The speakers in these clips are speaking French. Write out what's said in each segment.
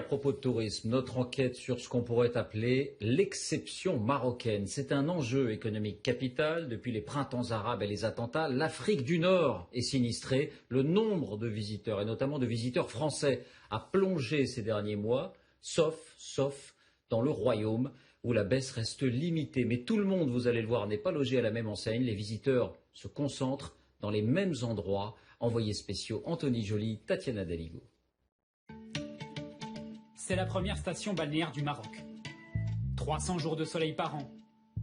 propos de tourisme, notre enquête sur ce qu'on pourrait appeler l'exception marocaine. C'est un enjeu économique capital. Depuis les printemps arabes et les attentats, l'Afrique du Nord est sinistrée. Le nombre de visiteurs, et notamment de visiteurs français, a plongé ces derniers mois, sauf dans le Royaume, où la baisse reste limitée. Mais tout le monde, vous allez le voir, n'est pas logé à la même enseigne. Les visiteurs se concentrent dans les mêmes endroits. Envoyés spéciaux Anthony Joly, Tatiana Daligo. C'est la première station balnéaire du Maroc. 300 jours de soleil par an,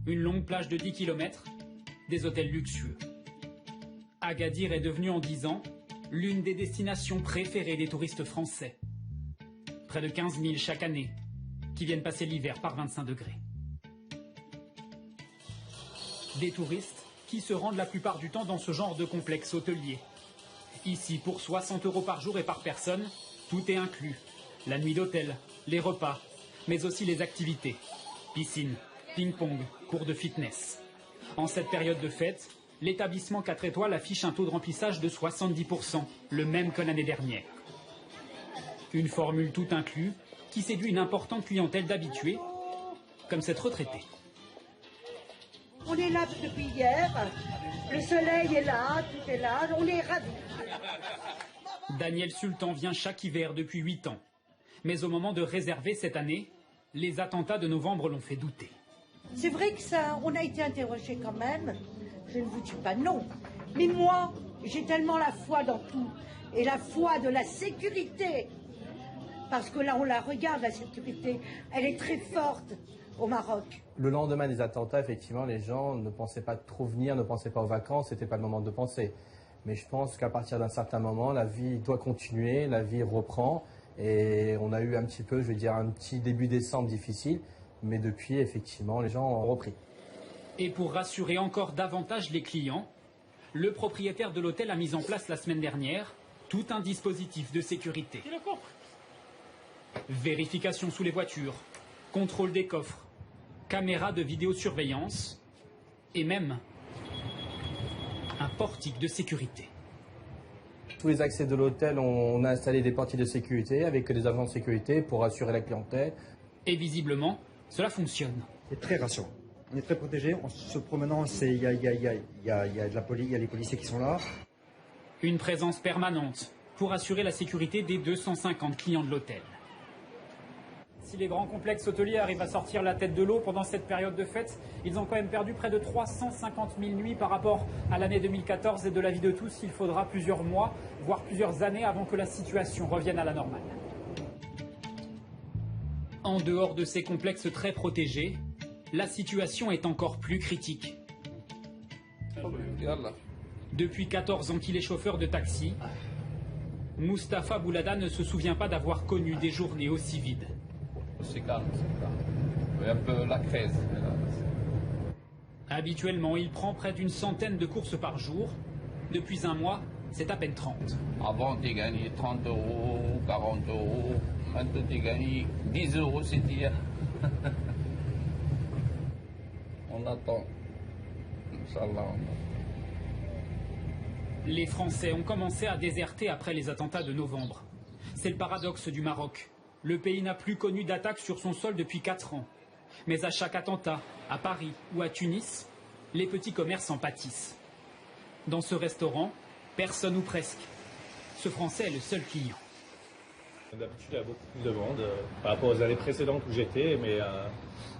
une longue plage de 10 km, des hôtels luxueux. Agadir est devenue en 10 ans l'une des destinations préférées des touristes français. Près de 15 000 chaque année, qui viennent passer l'hiver par 25 degrés. Des touristes qui se rendent la plupart du temps dans ce genre de complexe hôtelier. Ici, pour 60 € par jour et par personne, tout est inclus. La nuit d'hôtel, les repas, mais aussi les activités. Piscine, ping-pong, cours de fitness. En cette période de fête, l'établissement 4 étoiles affiche un taux de remplissage de 70%, le même que l'année dernière. Une formule tout inclus qui séduit une importante clientèle d'habitués, comme cette retraitée. On est là depuis hier, le soleil est là, tout est là, on est ravis. Daniel Sultan vient chaque hiver depuis 8 ans. Mais au moment de réserver cette année, les attentats de novembre l'ont fait douter. C'est vrai que ça, on a été interrogé quand même, je ne vous dis pas non. Mais moi, j'ai tellement la foi dans tout, et la foi de la sécurité. Parce que là, on la regarde, la sécurité, elle est très forte au Maroc. Le lendemain des attentats, effectivement, les gens ne pensaient pas trop venir, ne pensaient pas aux vacances, c'était pas le moment de penser. Mais je pense qu'à partir d'un certain moment, la vie doit continuer, la vie reprend. Et on a eu un petit peu, je vais dire, un petit début décembre difficile. Mais depuis, effectivement, les gens ont repris. Et pour rassurer encore davantage les clients, le propriétaire de l'hôtel a mis en place la semaine dernière tout un dispositif de sécurité. Vérification sous les voitures, contrôle des coffres, caméras de vidéosurveillance et même un portique de sécurité. Tous les accès de l'hôtel, on a installé des portiques de sécurité avec des agents de sécurité pour assurer la clientèle. Et visiblement, cela fonctionne. C'est très rassurant. On est très protégé. En se promenant, il y a de la police, il y a les policiers qui sont là. Une présence permanente pour assurer la sécurité des 250 clients de l'hôtel. Si les grands complexes hôteliers arrivent à sortir la tête de l'eau pendant cette période de fête, ils ont quand même perdu près de 350 000 nuits par rapport à l'année 2014. Et de l'avis de tous, il faudra plusieurs mois, voire plusieurs années avant que la situation revienne à la normale. En dehors de ces complexes très protégés, la situation est encore plus critique. Depuis 14 ans qu'il est chauffeur de taxi, Mustapha Boulada ne se souvient pas d'avoir connu des journées aussi vides. C'est calme. Un peu la crise. Habituellement, il prend près d'une centaine de courses par jour. Depuis un mois, c'est à peine 30. Avant, tu gagnais 30 €, 40 €. Maintenant, tu gagnes 10 € c'est hier. On attend. Inch'Allah. Les Français ont commencé à déserter après les attentats de novembre. C'est le paradoxe du Maroc. Le pays n'a plus connu d'attaque sur son sol depuis 4 ans. Mais à chaque attentat, à Paris ou à Tunis, les petits commerces en pâtissent. Dans ce restaurant, personne ou presque. Ce Français est le seul client. D'habitude, il y a beaucoup plus de monde par rapport aux années précédentes où j'étais, mais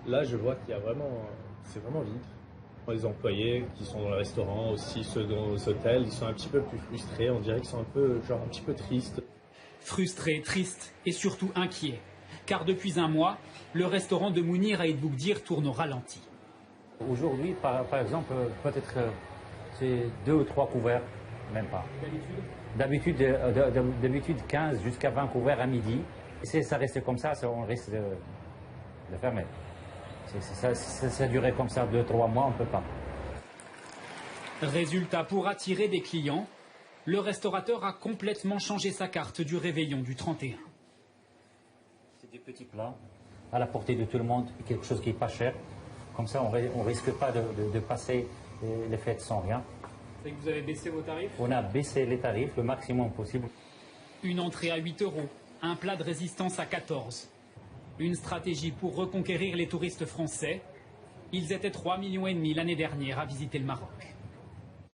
là, je vois qu'il y a c'est vraiment vide. Les employés qui sont dans le restaurant, aussi ceux dans les hôtels, ils sont un petit peu plus frustrés. On dirait qu'ils sont un petit peu tristes. Frustrés, tristes et surtout inquiets. Car depuis un mois, le restaurant de Mounir à Aïd Boukdir tourne au ralenti. Aujourd'hui, par exemple, peut-être c'est 2 ou 3 couverts, même pas. D'habitude 15 jusqu'à 20 couverts à midi. Si ça reste comme ça, on risque de fermer. Ça durait comme ça 2-3 mois, on ne peut pas. Résultat, pour attirer des clients, le restaurateur a complètement changé sa carte du réveillon du 31. C'est des petits plats à la portée de tout le monde, quelque chose qui n'est pas cher. Comme ça, on ne risque pas de passer les fêtes sans rien. C'est que vous avez baissé vos tarifs? On a baissé les tarifs le maximum possible. Une entrée à 8 €, un plat de résistance à 14. Une stratégie pour reconquérir les touristes français. Ils étaient 3,5 millions l'année dernière à visiter le Maroc.